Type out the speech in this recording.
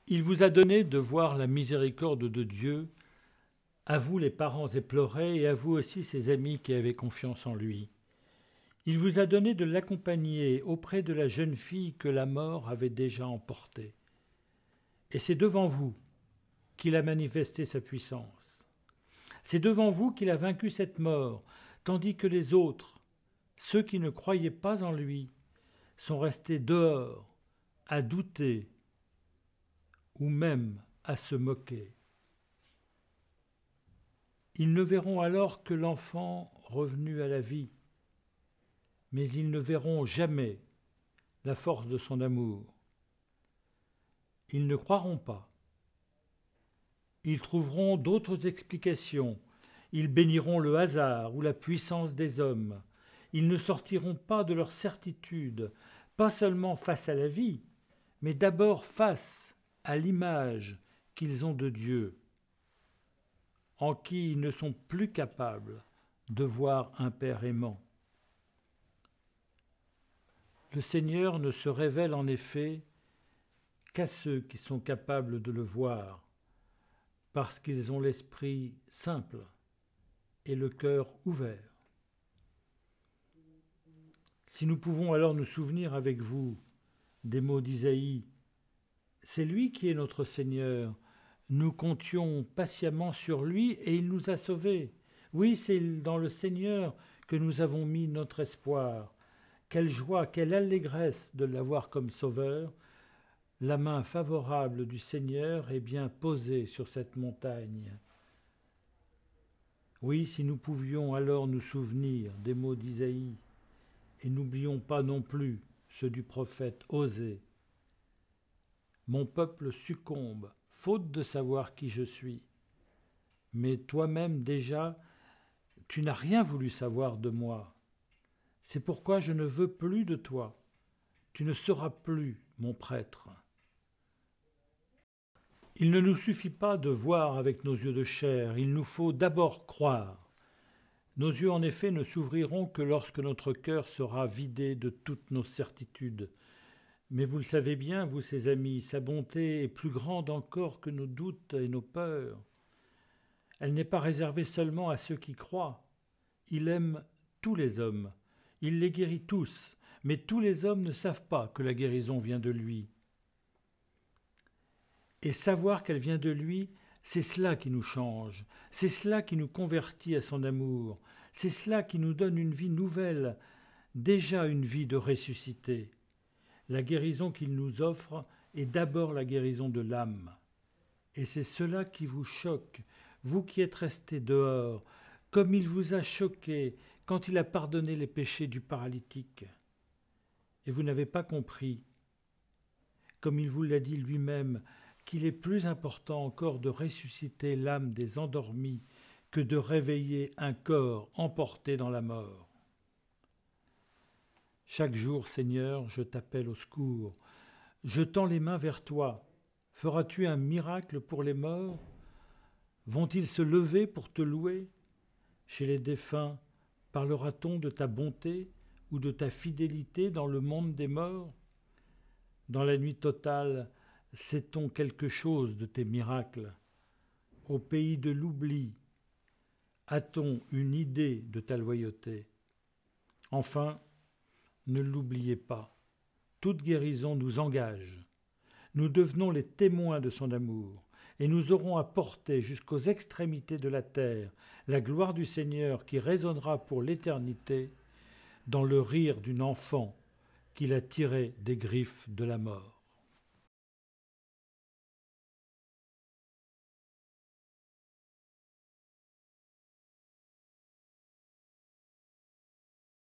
Il vous a donné de voir la miséricorde de Dieu, à vous les parents éplorés et à vous aussi ses amis qui avaient confiance en lui. Il vous a donné de l'accompagner auprès de la jeune fille que la mort avait déjà emportée. Et c'est devant vous qu'il a manifesté sa puissance. C'est devant vous qu'il a vaincu cette mort, tandis que les autres, ceux qui ne croyaient pas en lui, sont restés dehors, à douter ou même à se moquer. Ils ne verront alors que l'enfant revenu à la vie, mais ils ne verront jamais la force de son amour. Ils ne croiront pas. Ils trouveront d'autres explications. Ils béniront le hasard ou la puissance des hommes. Ils ne sortiront pas de leur certitude, pas seulement face à la vie, mais d'abord face à l'image qu'ils ont de Dieu, en qui ils ne sont plus capables de voir un Père aimant. Le Seigneur ne se révèle en effet qu'à ceux qui sont capables de le voir, parce qu'ils ont l'esprit simple et le cœur ouvert. Si nous pouvons alors nous souvenir avec vous des mots d'Isaïe, c'est lui qui est notre Seigneur, nous comptions patiemment sur lui et il nous a sauvés. Oui, c'est dans le Seigneur que nous avons mis notre espoir. Quelle joie, quelle allégresse de l'avoir comme sauveur. La main favorable du Seigneur est bien posée sur cette montagne. Oui, si nous pouvions alors nous souvenir des mots d'Isaïe, et n'oublions pas non plus ceux du prophète Osée. Mon peuple succombe, faute de savoir qui je suis. Mais toi-même déjà, tu n'as rien voulu savoir de moi. C'est pourquoi je ne veux plus de toi. Tu ne seras plus mon prêtre. Il ne nous suffit pas de voir avec nos yeux de chair, il nous faut d'abord croire. Nos yeux en effet ne s'ouvriront que lorsque notre cœur sera vidé de toutes nos certitudes. Mais vous le savez bien, vous ses amis, sa bonté est plus grande encore que nos doutes et nos peurs. Elle n'est pas réservée seulement à ceux qui croient. Il aime tous les hommes, il les guérit tous, mais tous les hommes ne savent pas que la guérison vient de lui. Et savoir qu'elle vient de lui, c'est cela qui nous change, c'est cela qui nous convertit à son amour, c'est cela qui nous donne une vie nouvelle, déjà une vie de ressuscité. La guérison qu'il nous offre est d'abord la guérison de l'âme. Et c'est cela qui vous choque, vous qui êtes restés dehors, comme il vous a choqué quand il a pardonné les péchés du paralytique. Et vous n'avez pas compris, comme il vous l'a dit lui-même, qu'il est plus important encore de ressusciter l'âme des endormis que de réveiller un corps emporté dans la mort. Chaque jour, Seigneur, je t'appelle au secours. Je tends les mains vers toi. Feras-tu un miracle pour les morts? Vont-ils se lever pour te louer? Chez les défunts, parlera-t-on de ta bonté ou de ta fidélité dans le monde des morts? Dans la nuit totale, sait-on quelque chose de tes miracles? Au pays de l'oubli, a-t-on une idée de ta loyauté? Enfin, ne l'oubliez pas, toute guérison nous engage. Nous devenons les témoins de son amour, et nous aurons à porter jusqu'aux extrémités de la terre la gloire du Seigneur qui résonnera pour l'éternité dans le rire d'une enfant qu'il a tiré des griffes de la mort.